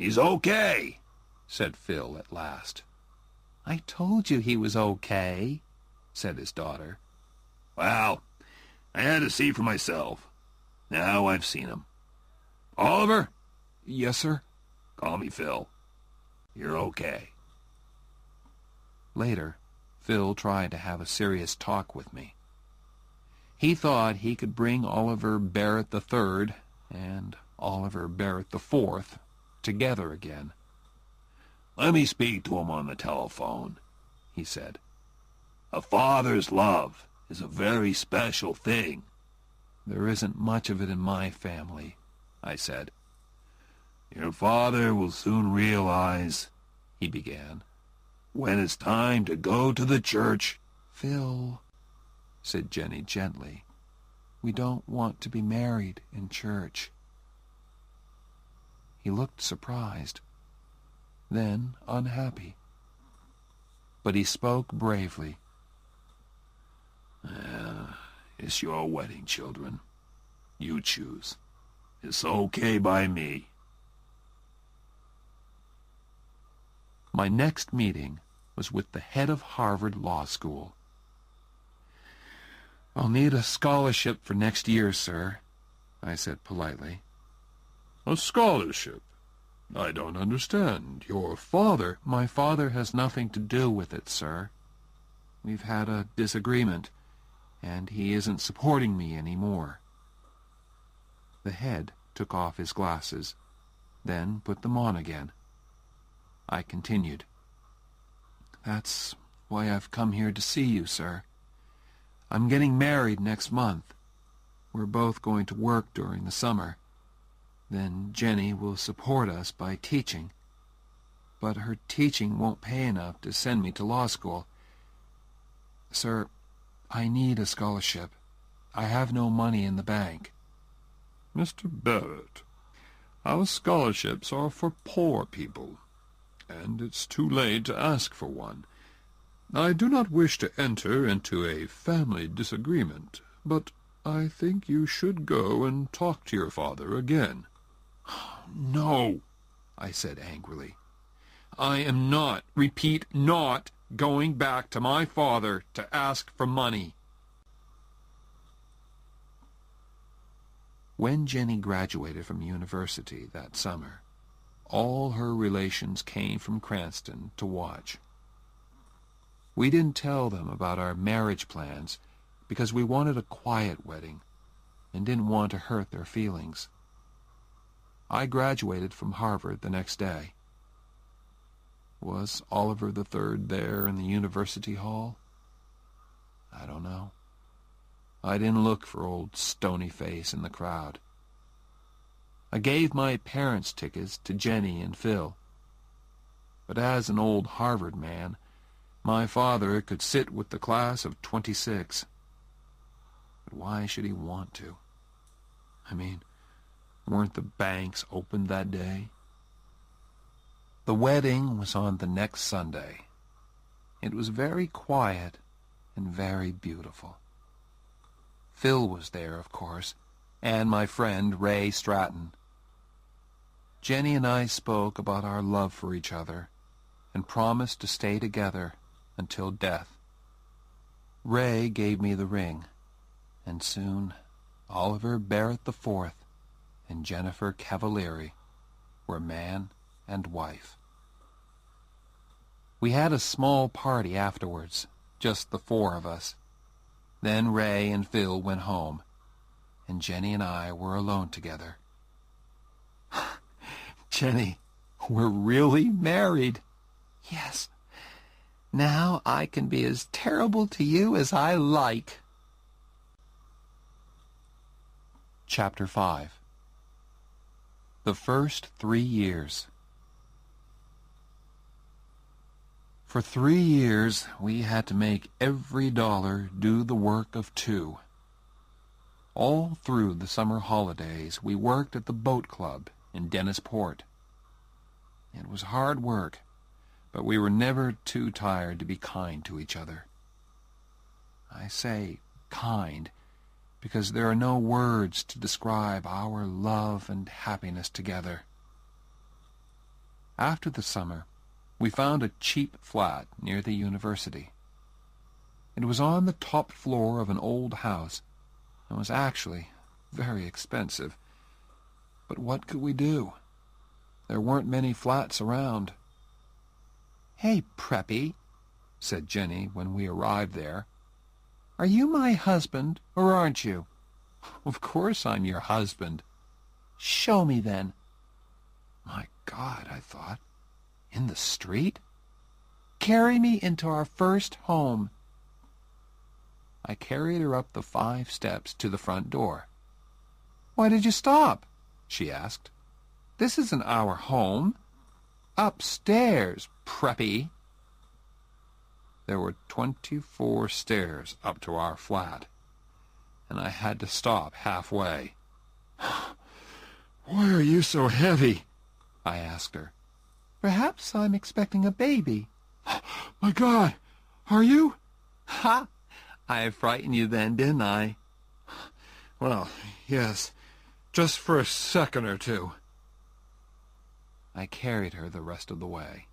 He's okay, said Phil at last. I told you he was okay, said his daughter. Well, I had to see for myself. Now I've seen him. Oliver? Yes, sir? Call me Phil. You're okay. Later, Phil tried to have a serious talk with me. He thought he could bring Oliver Barrett III and Oliver Barrett IV together again. Let me speak to him on the telephone, he said. A father's love is a very special thing. There isn't much of it in my family, I said. Your father will soon realize, he began, when it's time to go to the church. Phil, said Jenny gently, we don't want to be married in church. He looked surprised, then unhappy. But he spoke bravely. It's your wedding, children. You choose. It's okay by me. My next meeting was with the head of Harvard Law School. I'll need a scholarship for next year, sir, I said politely. A scholarship? I don't understand. Your father... My father has nothing to do with it, sir. We've had a disagreement, and he isn't supporting me anymore. The head took off his glasses, then put them on again. I continued. That's why I've come here to see you, sir. I'm getting married next month. We're both going to work during the summer. Then Jenny will support us by teaching. But her teaching won't pay enough to send me to law school. Sir, I need a scholarship. I have no money in the bank. Mr. Barrett, our scholarships are for poor people, and it's too late to ask for one. I do not wish to enter into a family disagreement, but I think you should go and talk to your father again. No, I said angrily. I am not, repeat, not going back to my father to ask for money. When Jenny graduated from university that summer, all her relations came from Cranston to watch. We didn't tell them about our marriage plans because we wanted a quiet wedding and didn't want to hurt their feelings. I graduated from Harvard the next day. Was Oliver III there in the university hall? I don't know. I didn't look for old Stonyface in the crowd. I gave my parents' tickets to Jenny and Phil. But as an old Harvard man, my father could sit with the class of 26. But why should he want to? I mean, weren't the banks open that day? The wedding was on the next Sunday. It was very quiet and very beautiful. Phil was there, of course, and my friend Ray Stratton. Jenny and I spoke about our love for each other and promised to stay together until death. Ray gave me the ring, and soon Oliver Barrett IV and Jennifer Cavalieri were man and wife. We had a small party afterwards, just the four of us. Then Ray and Phil went home, and Jenny and I were alone together. Jenny, we're really married. Yes. Now I can be as terrible to you as I like. Chapter 5. The first 3 years. For 3 years, we had to make every dollar do the work of 2. All through the summer holidays, we worked at the boat club in Dennisport. It was hard work, but we were never too tired to be kind to each other. I say kind because there are no words to describe our love and happiness together. After the summer, we found a cheap flat near the university. It was on the top floor of an old house, and was actually very expensive. But what could we do? There weren't many flats around. "Hey, Preppy," said Jenny when we arrived there. "Are you my husband, or aren't you?" "Of course I'm your husband." "Show me, then." My God, I thought, in the street? "Carry me into our first home." I carried her up the 5 steps to the front door. "Why did you stop?" she asked. "This isn't our home. Upstairs, Preppy." There were 24 stairs up to our flat, and I had to stop halfway. "Why are you so heavy?" I asked her. "Perhaps I'm expecting a baby." "My God, are you?" "Ha! I frightened you then, didn't I?" "Well, yes, just for a second or two." I carried her the rest of the way.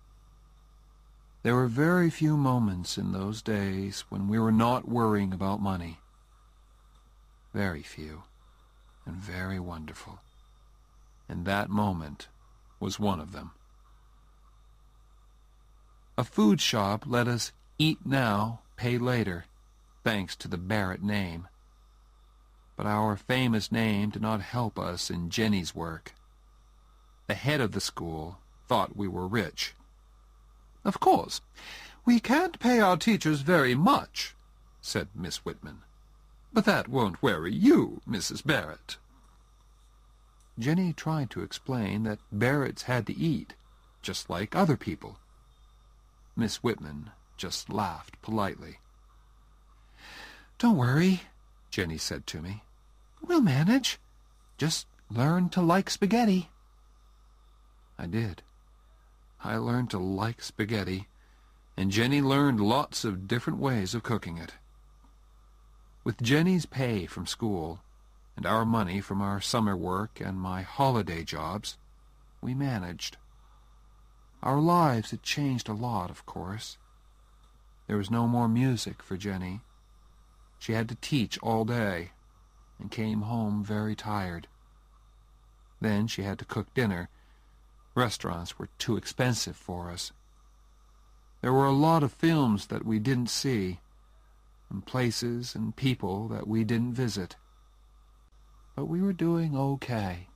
There were very few moments in those days when we were not worrying about money. Very few, and very wonderful. And that moment was one of them. A food shop let us eat now, pay later, thanks to the Barrett name. But our famous name did not help us in Jenny's work. The head of the school thought we were rich. "Of course, we can't pay our teachers very much," said Miss Whitman. "But that won't worry you, Mrs. Barrett." Jenny tried to explain that Barretts had to eat, just like other people. Miss Whitman just laughed politely. "Don't worry," Jenny said to me. "We'll manage. Just learn to like spaghetti." I did. I learned to like spaghetti, and Jenny learned lots of different ways of cooking it. With Jenny's pay from school, and our money from our summer work and my holiday jobs, we managed. Our lives had changed a lot, of course. There was no more music for Jenny. She had to teach all day, and came home very tired. Then she had to cook dinner. Restaurants were too expensive for us. There were a lot of films that we didn't see, and places and people that we didn't visit. But we were doing okay.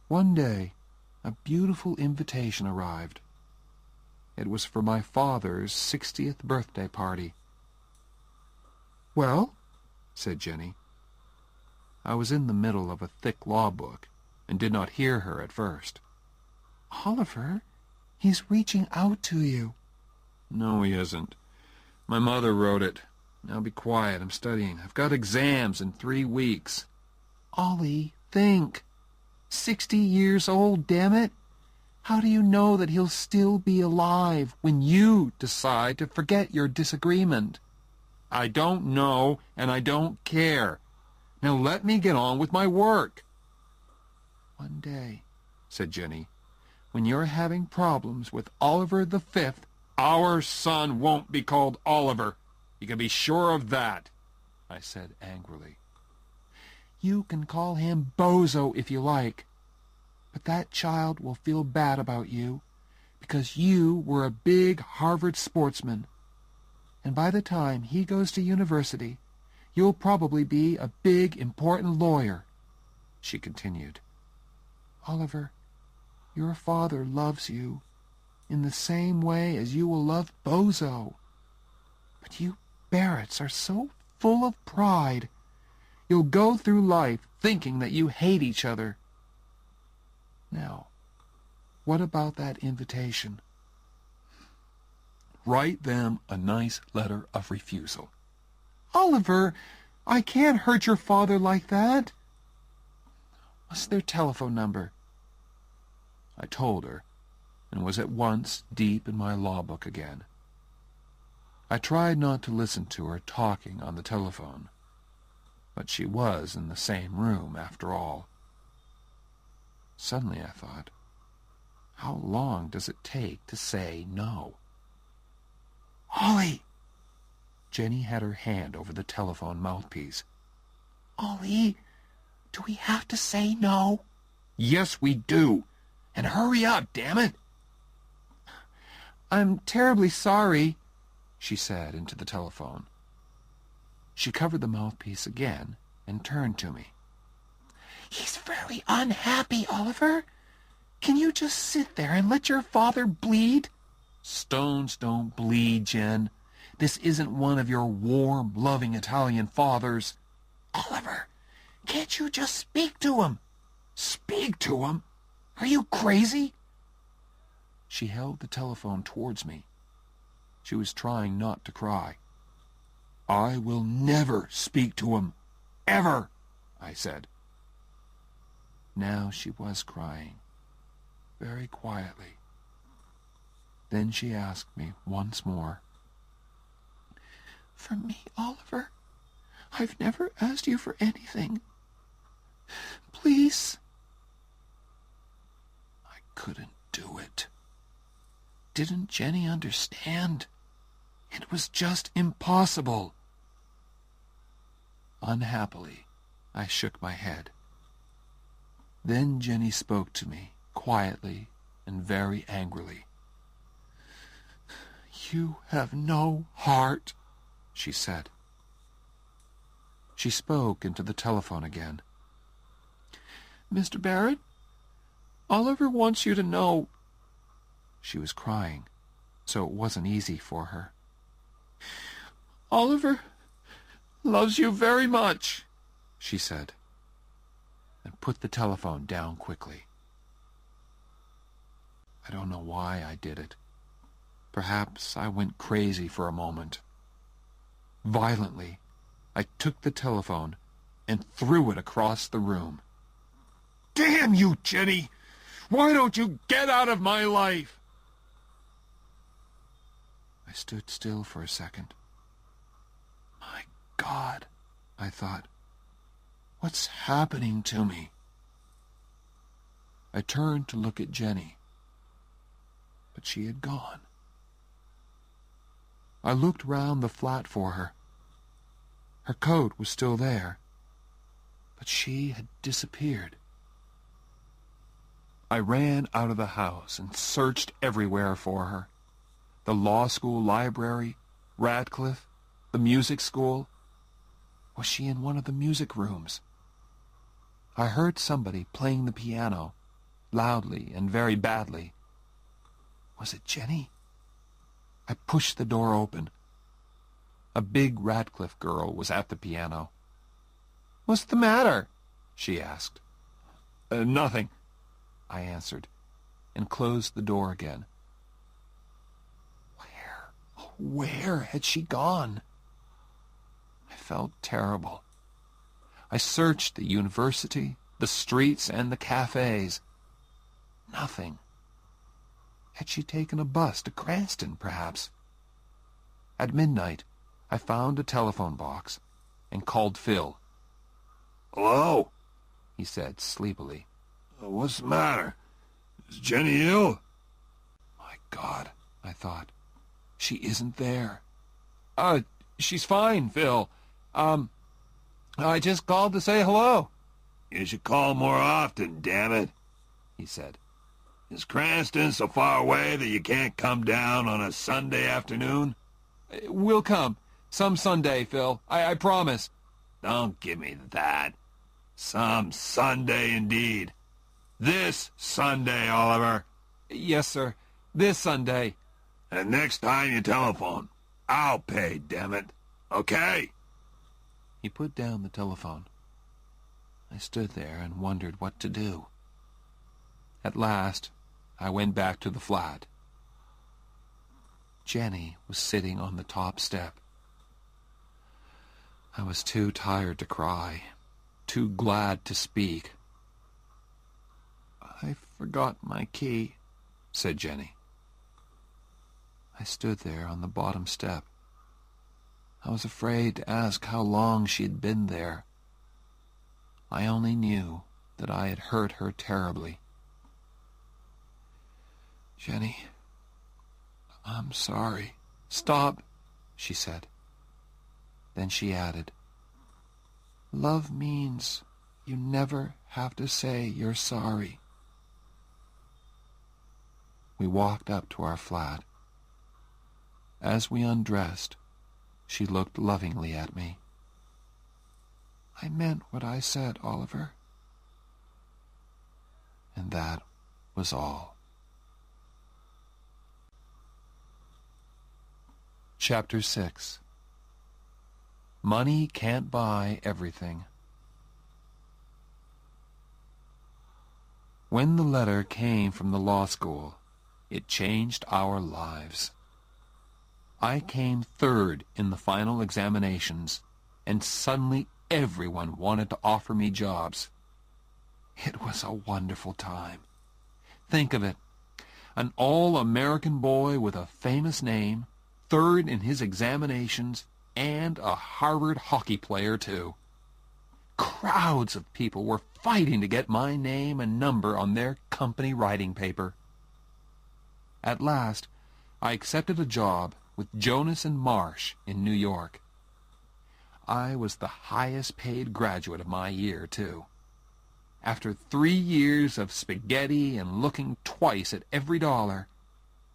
One day, a beautiful invitation arrived. It was for my father's 60th birthday party. "Well?" said Jenny. I was in the middle of a thick law book, and did not hear her at first. "Oliver, he's reaching out to you." "No, he isn't. My mother wrote it. Now be quiet, I'm studying. I've got exams in 3 weeks. "Ollie, think. 60 years old, damn it. How do you know that he'll still be alive when you decide to forget your disagreement?" I don't know, and I don't care. Now let me get on with my work." "One day," said Jenny, "when you're having problems with Oliver the Fifth—" "Our son won't be called Oliver. You can be sure of that," I said angrily. "You can call him Bozo if you like, but that child will feel bad about you because you were a big Harvard sportsman. And by the time he goes to university, you'll probably be a big, important lawyer," she continued. "Oliver, your father loves you in the same way as you will love Bozo. But you Barretts are so full of pride. You'll go through life thinking that you hate each other. Now, what about that invitation? Write them a nice letter of refusal." "Oliver, I can't hurt your father like that." "What's their telephone number?" I told her, and was at once deep in my law book again. I tried not to listen to her talking on the telephone, but she was in the same room after all. Suddenly I thought, How long does it take to say no? Ollie! Jenny had her hand over the telephone mouthpiece. Ollie, do we have to say no? Yes, we do. And hurry up, damn it! I'm terribly sorry, she said into the telephone. She covered the mouthpiece again and turned to me. He's very unhappy, Oliver. Can you just sit there and let your father bleed? Stones don't bleed, Jen. This isn't one of your warm, loving Italian fathers. Oliver, can't you just speak to him? Speak to him? Are you crazy? She held the telephone towards me. She was trying not to cry. I will never speak to him. Ever, I said. Now she was crying, very quietly. Then she asked me once more. For me, Oliver, I've never asked you for anything. Please. I couldn't do it. Didn't Jenny understand? It was just impossible. Unhappily, I shook my head. Then Jenny spoke to me, quietly and very angrily. You have no heart, she said. She spoke into the telephone again. Mr. Barrett, Oliver wants you to know. She was crying, so it wasn't easy for her. Oliver loves you very much, she said, and put the telephone down quickly. I don't know why I did it. Perhaps I went crazy for a moment. Violently, I took the telephone and threw it across the room. Damn you, Jenny! Why don't you get out of my life? I stood still for a second. My God, I thought. What's happening to me? I turned to look at Jenny, but she had gone. I looked round the flat for her. Her coat was still there, but she had disappeared. I ran out of the house and searched everywhere for her. The law school library, Radcliffe, the music school. Was she in one of the music rooms? I heard somebody playing the piano, loudly and very badly. Was it Jenny? I pushed the door open. A big Radcliffe girl was at the piano. What's the matter? She asked. Nothing, I answered, and closed the door again. Where had she gone? I felt terrible. I searched the university, the streets, and the cafes. Nothing. Had she taken a bus to Cranston, perhaps? At midnight, I found a telephone box and called Phil. Hello? He said sleepily. What's the matter? Is Jenny ill? My God, I thought. She isn't there. She's fine, Phil. I just called to say hello. You should call more often, damn it, he said. Is Cranston so far away that you can't come down on a Sunday afternoon? We'll come. Some Sunday, Phil. I promise. Don't give me that. Some Sunday indeed. This Sunday, Oliver. Yes, sir. This Sunday. And next time you telephone, I'll pay, damn it. Okay? He put down the telephone. I stood there and wondered what to do. At last, I went back to the flat. Jenny was sitting on the top step. I was too tired to cry, too glad to speak. I forgot my key, said Jenny. I stood there on the bottom step. I was afraid to ask how long she had been there. I only knew that I had hurt her terribly. "Jenny, I'm sorry." "Stop," she said. Then she added, "Love means you never have to say you're sorry." We walked up to our flat. As we undressed, she looked lovingly at me. "I meant what I said, Oliver." And that was all. Chapter 6. Money can't buy everything. When the letter came from the law school, it changed our lives. I came third in the final examinations, and suddenly everyone wanted to offer me jobs. It was a wonderful time. Think of it, an all-American boy with a famous name, third in his examinations, and a Harvard hockey player, too. Crowds of people were fighting to get my name and number on their company writing paper. At last, I accepted a job with Jonas and Marsh in New York. I was the highest-paid graduate of my year, too. After 3 years of spaghetti and looking twice at every dollar,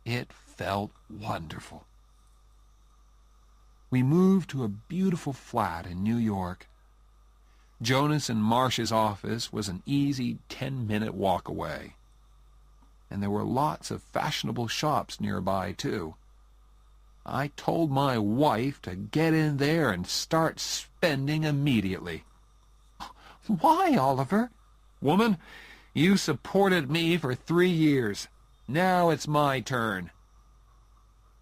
it felt wonderful. We moved to a beautiful flat in New York. Jonas and Marsh's office was an easy 10-minute walk away. And there were lots of fashionable shops nearby, too. I told my wife to get in there and start spending immediately. "Why, Oliver?" "Woman, you supported me for 3 years. Now it's my turn."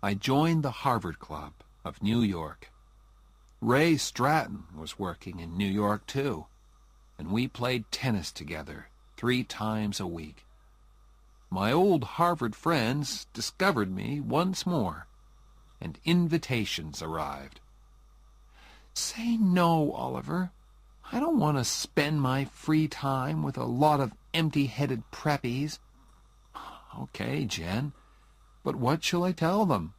I joined the Harvard Club of New York. Ray Stratton was working in New York, too, and we played tennis together 3 times a week. My old Harvard friends discovered me once more, and invitations arrived. "Say no, Oliver. I don't want to spend my free time with a lot of empty-headed preppies." "Okay, Jen, but what shall I tell them?"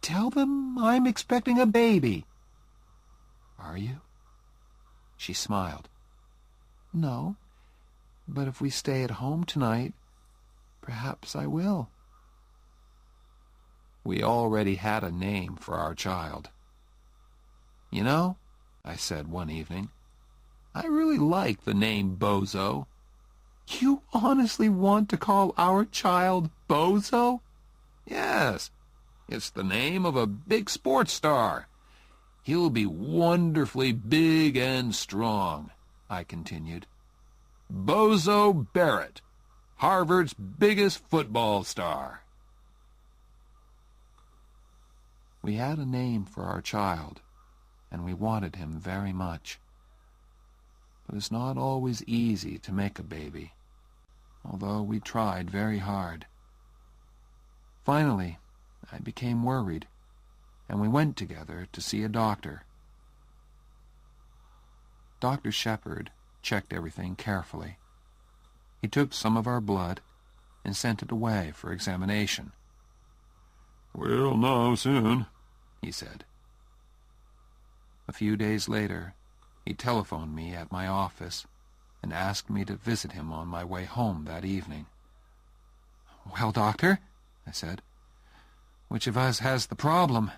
"Tell them I'm expecting a baby." "Are you?" She smiled. "No, but if we stay at home tonight, perhaps I will." We already had a name for our child. "You know," I said one evening, "I really like the name Bozo." "You honestly want to call our child Bozo?" "Yes, it's the name of a big sports star. He'll be wonderfully big and strong," I continued. "Bozo Barrett, Harvard's biggest football star." We had a name for our child, and we wanted him very much. But it's not always easy to make a baby, although we tried very hard. Finally, I became worried, and we went together to see a doctor. Dr. Shepard checked everything carefully. He took some of our blood and sent it away for examination. "We'll know soon," he said. A few days later, he telephoned me at my office and asked me to visit him on my way home that evening. "Well, Doctor," I said, "which of us has the problem?"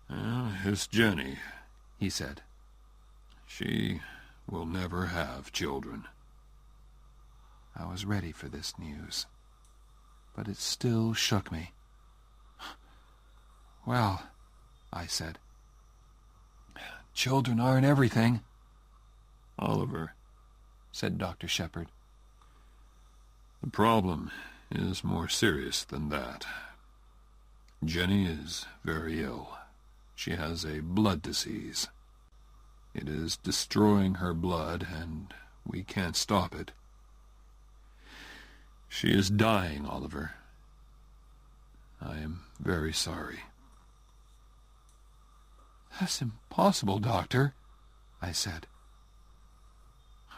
"It's Jenny," he said. "She will never have children." I was ready for this news, but it still shook me. "Well," I said, "children aren't everything." "Oliver," said Dr. Shepard, "the problem is more serious than that. Jenny is very ill. She has a blood disease. It is destroying her blood, and we can't stop it. She is dying, Oliver. I am very sorry." "That's impossible, Doctor," I said.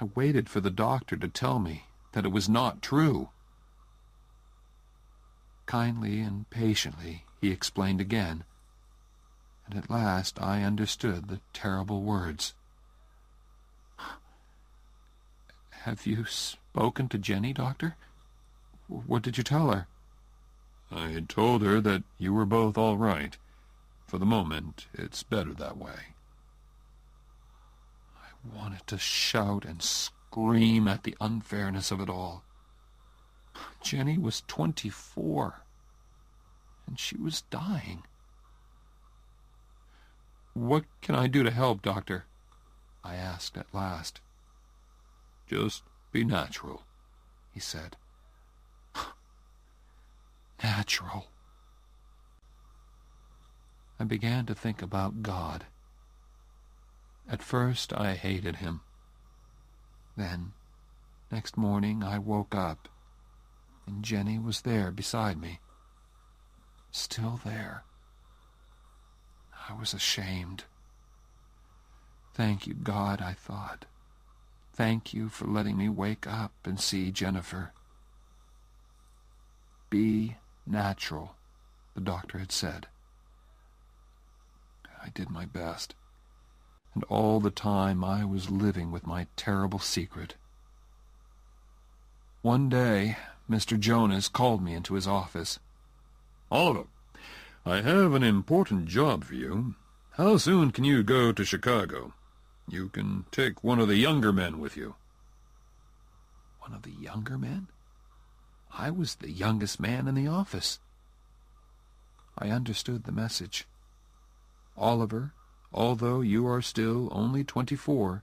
I waited for the doctor to tell me that it was not true. Kindly and patiently he explained again, and at last I understood the terrible words. "Have you spoken to Jenny, Doctor? What did you tell her?" I had told her that you were both all right. For the moment, it's better that way. I wanted to shout and scream at the unfairness of it all. Jenny was 24, and she was dying. "What can I do to help, Doctor?" I asked at last. Just be natural," he said. Natural. I began to think about God. At first I hated him. Then, next morning, I woke up, and Jenny was there beside me. Still there. I was ashamed. Thank you, God, I thought. Thank you for letting me wake up and see Jennifer. Be natural, the doctor had said. I did my best, and all the time I was living with my terrible secret. One day, Mr. Jonas called me into his office. "Oliver, I have an important job for you. How soon can you go to Chicago? You can take one of the younger men with you." One of the younger men? I was the youngest man in the office. I understood the message. "Oliver, although you are still only 24,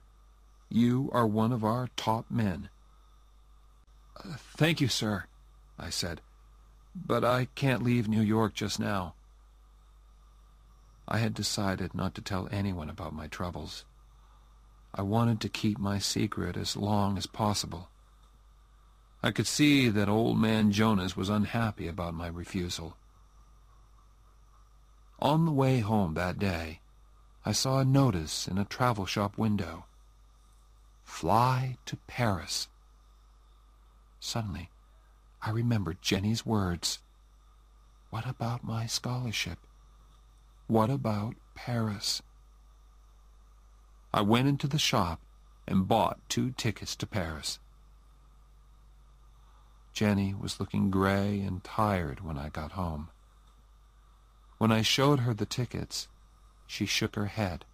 you are one of our top men." "Thank you, sir," I said, "but I can't leave New York just now." I had decided not to tell anyone about my troubles. I wanted to keep my secret as long as possible. I could see that old man Jonas was unhappy about my refusal. On the way home that day, I saw a notice in a travel shop window. "Fly to Paris." Suddenly, I remembered Jenny's words. What about my scholarship? What about Paris? I went into the shop and bought 2 tickets to Paris. Jenny was looking gray and tired when I got home. When I showed her the tickets, she shook her head.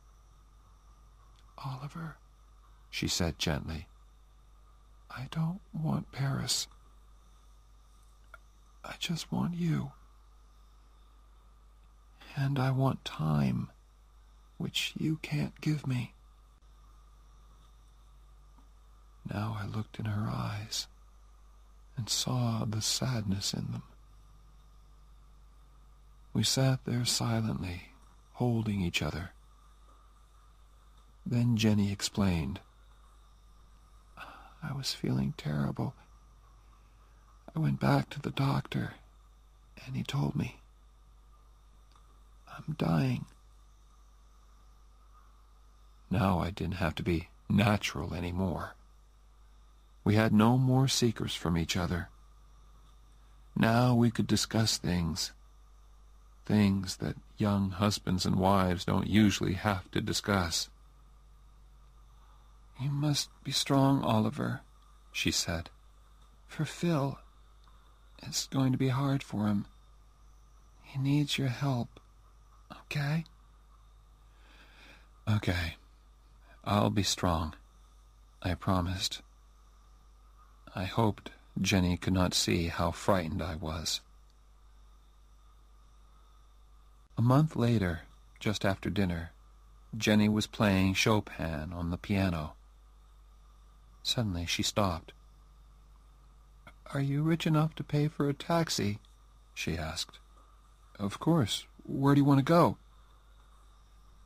"Oliver," she said gently, "I don't want Paris. I just want you. And I want time, which you can't give me." Now I looked in her eyes and saw the sadness in them. We sat there silently, holding each other. Then Jenny explained. "I was feeling terrible. I went back to the doctor, and he told me, I'm dying." Now I didn't have to be natural anymore. We had no more secrets from each other. Now we could discuss things that young husbands and wives don't usually have to discuss. "You must be strong, Oliver," she said. "For Phil, it's going to be hard for him. He needs your help, okay?" "Okay, I'll be strong," I promised. I hoped Jenny could not see how frightened I was. A month later, just after dinner, Jenny was playing Chopin on the piano. Suddenly she stopped. "Are you rich enough to pay for a taxi?" she asked. "Of course. Where do you want to go?"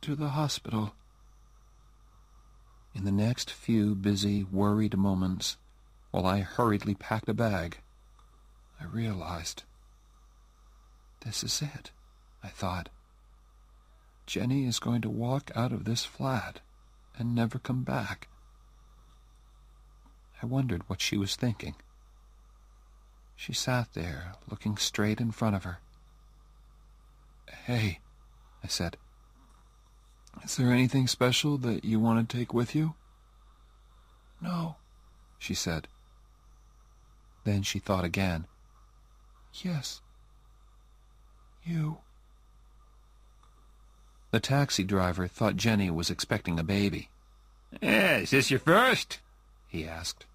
"To the hospital." In the next few busy, worried moments, while I hurriedly packed a bag, I realized, this is it, I thought. Jenny is going to walk out of this flat and never come back. I wondered what she was thinking. She sat there, looking straight in front of her. "Hey," I said, "is there anything special that you want to take with you?" "No," she said. Then she thought again. "Yes, you." The taxi driver thought Jenny was expecting a baby. "Is this your first?" he asked.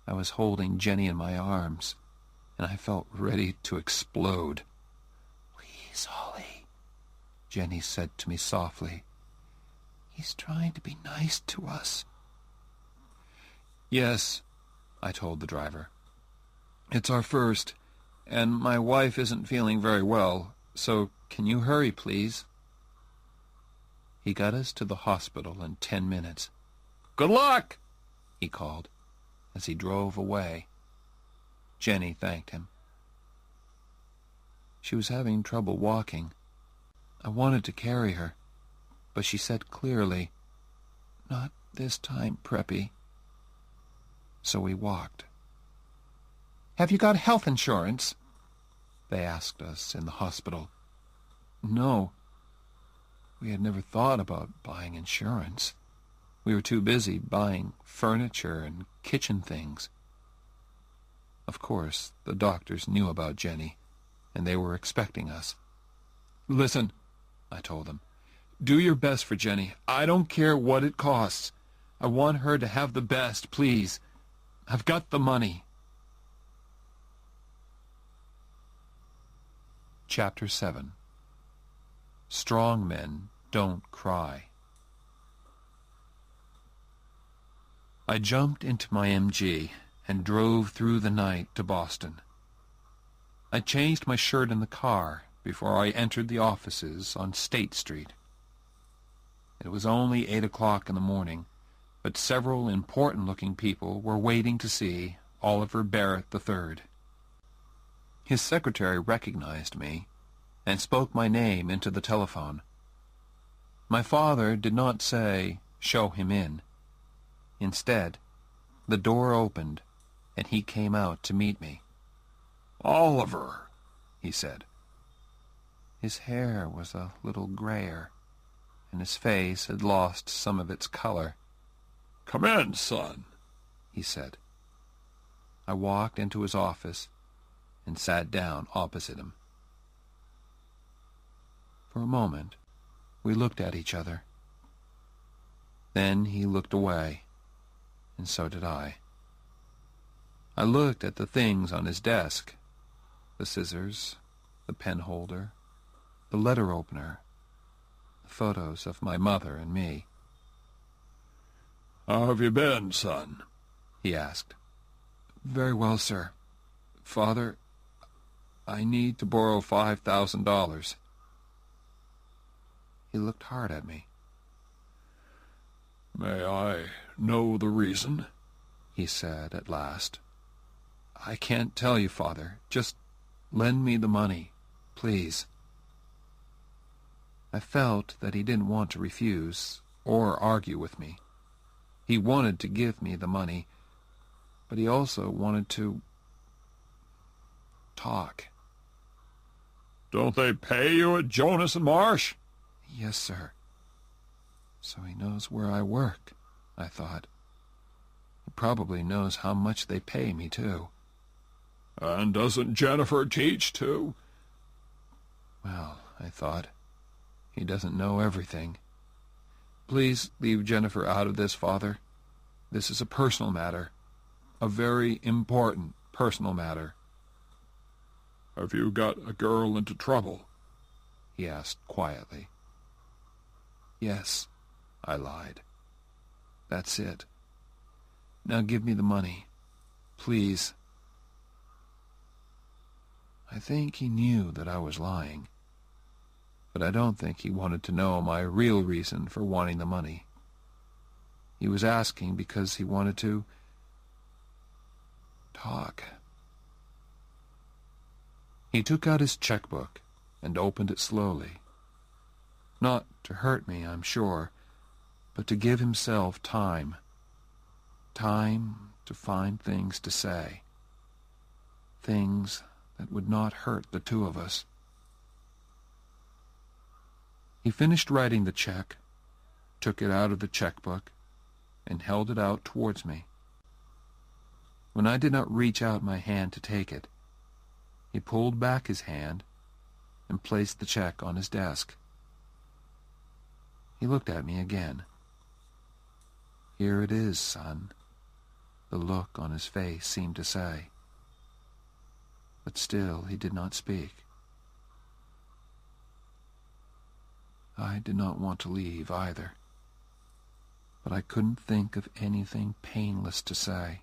I was holding Jenny in my arms, and I felt ready to explode. "Please, Holly," Jenny said to me softly. "He's trying to be nice to us." "Yes," I told the driver. "It's our first, and my wife isn't feeling very well, so can you hurry, please?" He got us to the hospital in 10 minutes. "Good luck!" he called as he drove away. Jenny thanked him. She was having trouble walking. I wanted to carry her, but she said clearly, "Not this time, Preppy." So we walked. "Have you got health insurance?" they asked us in the hospital. No. We had never thought about buying insurance. We were too busy buying furniture and kitchen things. Of course, the doctors knew about Jenny, and they were expecting us. "Listen," I told them, "do your best for Jenny. I don't care what it costs. I want her to have the best, please. I've got the money." Chapter 7. Strong men don't cry. I jumped into my MG and drove through the night to Boston. I changed my shirt in the car before I entered the offices on State Street. It was only 8 o'clock in the morning, but several important-looking people were waiting to see Oliver Barrett III. His secretary recognized me and spoke my name into the telephone. My father did not say, "Show him in." Instead, the door opened, and he came out to meet me. "Oliver," he said. His hair was a little grayer, and his face had lost some of its color. "Come in, son," he said. I walked into his office and sat down opposite him. For a moment, we looked at each other. Then he looked away, and so did I. I looked at the things on his desk, the scissors, the pen holder, the letter opener, the photos of my mother and me. "How have you been, son?" he asked. "Very well, sir. Father, I need to borrow $5,000. He looked hard at me. "May I know the reason?" he said at last. "I can't tell you, Father. Just lend me the money, please." I felt that he didn't want to refuse or argue with me. He wanted to give me the money, but he also wanted to talk. "Don't they pay you at Jonas and Marsh?" "Yes, sir." So he knows where I work, I thought. He probably knows how much they pay me, too. "And doesn't Jennifer teach, too?" Well, I thought, he doesn't know everything. Please leave Jennifer out of this, Father. This is a personal matter. A very important personal matter. "Have you got a girl into trouble?" he asked quietly. "Yes," I lied. "That's it. Now give me the money, please." I think he knew that I was lying, but I don't think he wanted to know my real reason for wanting the money. He was asking because he wanted to talk. He took out his checkbook and opened it slowly. Not to hurt me, I'm sure, but to give himself time. Time to find things to say. things that would not hurt the two of us. He finished writing the check, took it out of the checkbook, and held it out towards me. When I did not reach out my hand to take it, he pulled back his hand and placed the check on his desk. He looked at me again. "Here it is, son," the look on his face seemed to say. But still he did not speak. I did not want to leave either, but I couldn't think of anything painless to say.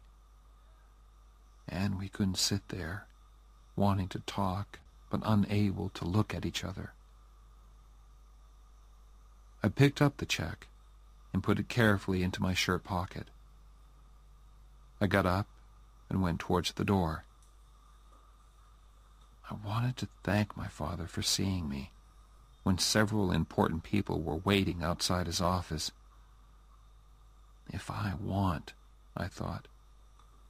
And we couldn't sit there, wanting to talk, but unable to look at each other. I picked up the check and put it carefully into my shirt pocket. I got up and went towards the door. I wanted to thank my father for seeing me when several important people were waiting outside his office. If I want, I thought,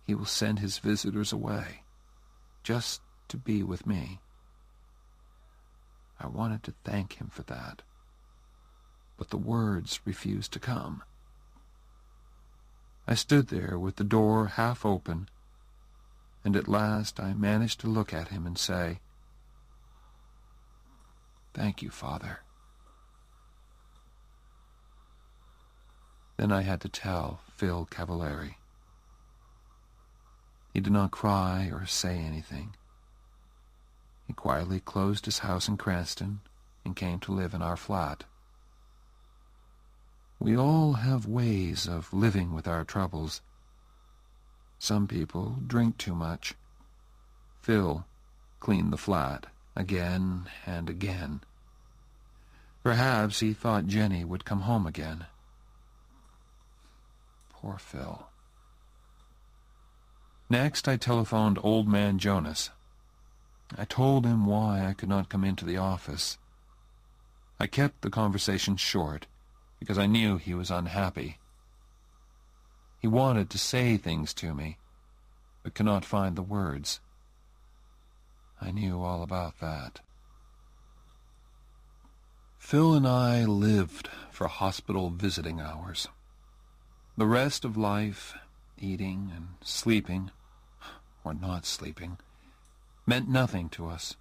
he will send his visitors away, just to be with me. I wanted to thank him for that, but the words refused to come. I stood there with the door half open, and at last I managed to look at him and say, "Thank you, Father." Then I had to tell Phil Cavallari. He did not cry or say anything. He quietly closed his house in Cranston and came to live in our flat. We all have ways of living with our troubles. Some people drink too much. Phil cleaned the flat again and again. Perhaps he thought Jenny would come home again. Poor Phil. Next, I telephoned Old Man Jonas. I told him why I could not come into the office. I kept the conversation short, because I knew he was unhappy. He wanted to say things to me, but could not find the words. I knew all about that. Phil and I lived for hospital visiting hours. The rest of life, eating and sleeping, or not sleeping, meant nothing to us.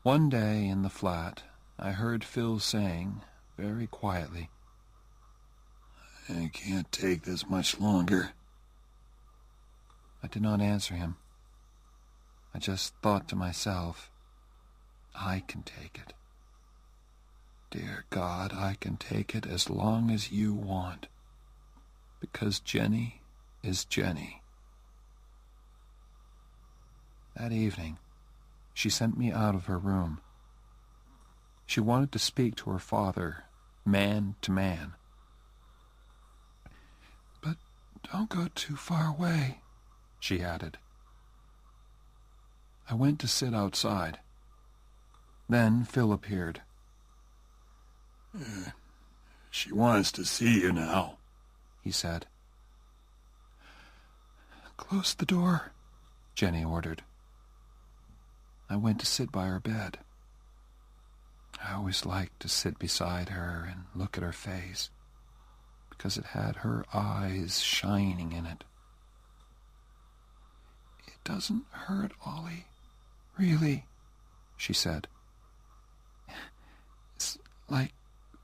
One day in the flat, I heard Phil saying, very quietly, "I can't take this much longer." I did not answer him. I just thought to myself, I can take it. Dear God, I can take it as long as you want, because Jenny is Jenny. That evening, she sent me out of her room. She wanted to speak to her father, man to man. "But don't go too far away," she added. I went to sit outside. Then Phil appeared. "She wants to see you now," he said. "Close the door," Jenny ordered. I went to sit by her bed. I always liked to sit beside her and look at her face, because it had her eyes shining in it. "It doesn't hurt, Ollie, really," she said. "It's like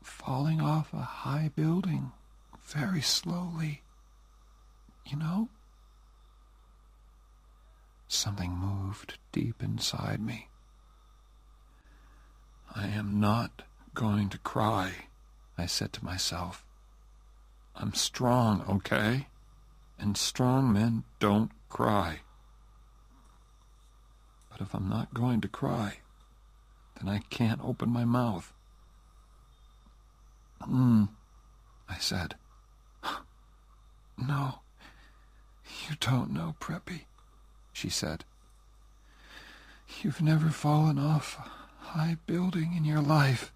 falling off a high building very slowly, you know?" Something moved deep inside me. "I am not going to cry," I said to myself. "I'm strong, okay? And strong men don't cry. But if I'm not going to cry, then I can't open my mouth." I said. "No, you don't know, Preppy," she said. "You've never fallen off a high building in your life."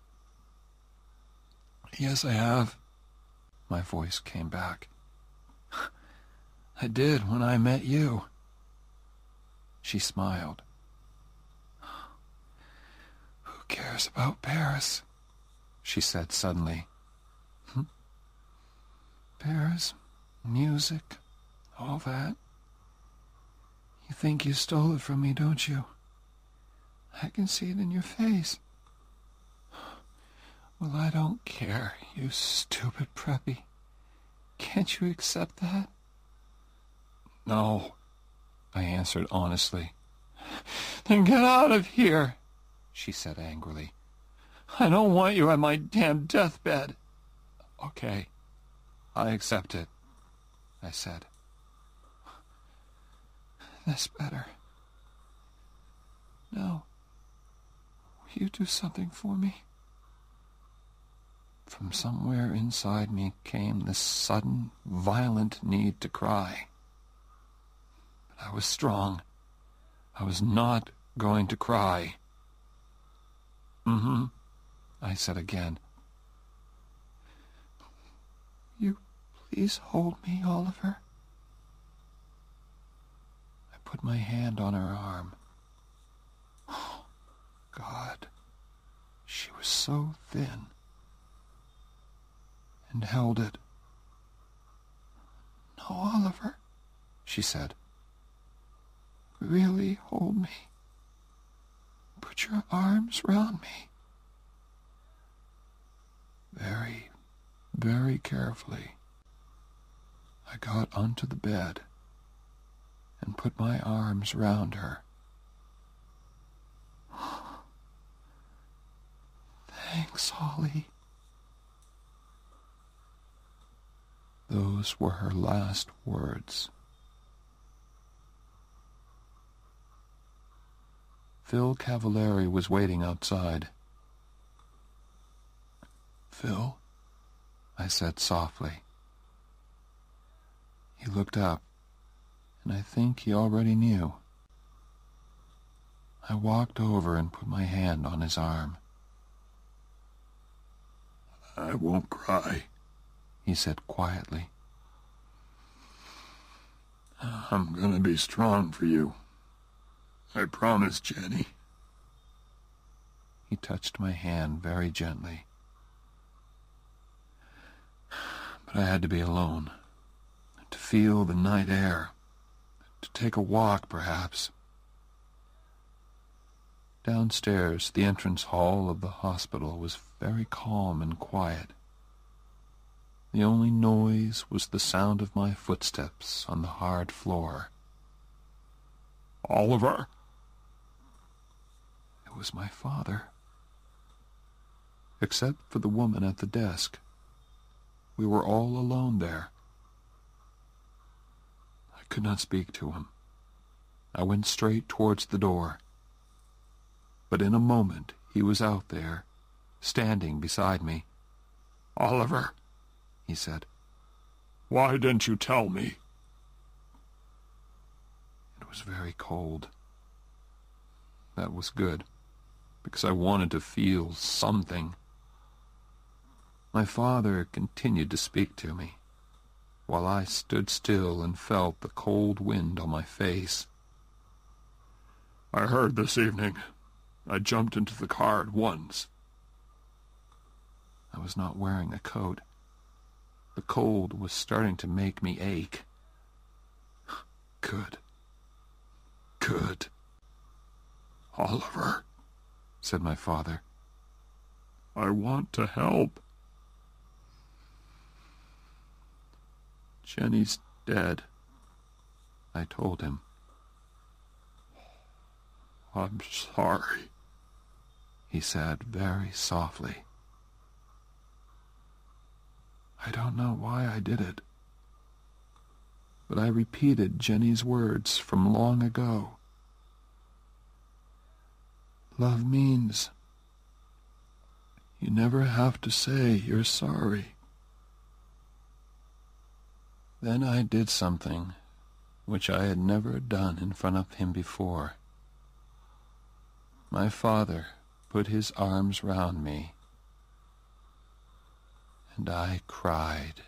"Yes, I have," my voice came back. "I did when I met you." She smiled. "Who cares about Paris?" she said suddenly. "Paris, music, all that. You think you stole it from me, don't you? I can see it in your face." "Well, I don't care, you stupid preppy. Can't you accept that?" "No," I answered honestly. "Then get out of here," she said angrily. "I don't want you on my damn deathbed." "Okay, I accept it," I said. "That's better. Now, will you do something for me?" From somewhere inside me came this sudden, violent need to cry. But I was strong. I was not going to cry. I said again. "You please hold me, Oliver?" I put my hand on her arm. Oh, God, she was so thin. And held it. "No, Oliver," she said. "Really hold me. Put your arms round me." Very, very carefully, I got onto the bed and put my arms round her. "Thanks, Ollie." Those were her last words. Phil Cavallari was waiting outside. "Phil," I said softly. He looked up, and I think he already knew. I walked over and put my hand on his arm. "I won't cry," he said quietly. "I'm gonna be strong for you. I promise, Jenny." He touched my hand very gently. But I had to be alone, to feel the night air, to take a walk, perhaps. Downstairs, the entrance hall of the hospital was very calm and quiet. The only noise was the sound of my footsteps on the hard floor. "Oliver!" It was my father. Except for the woman at the desk, we were all alone there. I could not speak to him. I went straight towards the door. But in a moment he was out there, standing beside me. "Oliver," he said. "why didn't you tell me?" It was very cold. That was good, because I wanted to feel something. My father continued to speak to me, while I stood still and felt the cold wind on my face. "I heard this evening. I jumped into the car at once." I was not wearing a coat. The cold was starting to make me ache. Good. Good. "Oliver," said my father. "I want to help." "Jenny's dead," I told him. "I'm sorry," he said very softly. I don't know why I did it, but I repeated Jenny's words from long ago. Love means you never have to say you're sorry. Then I did something which I had never done in front of him before. My father put his arms round me, and I cried.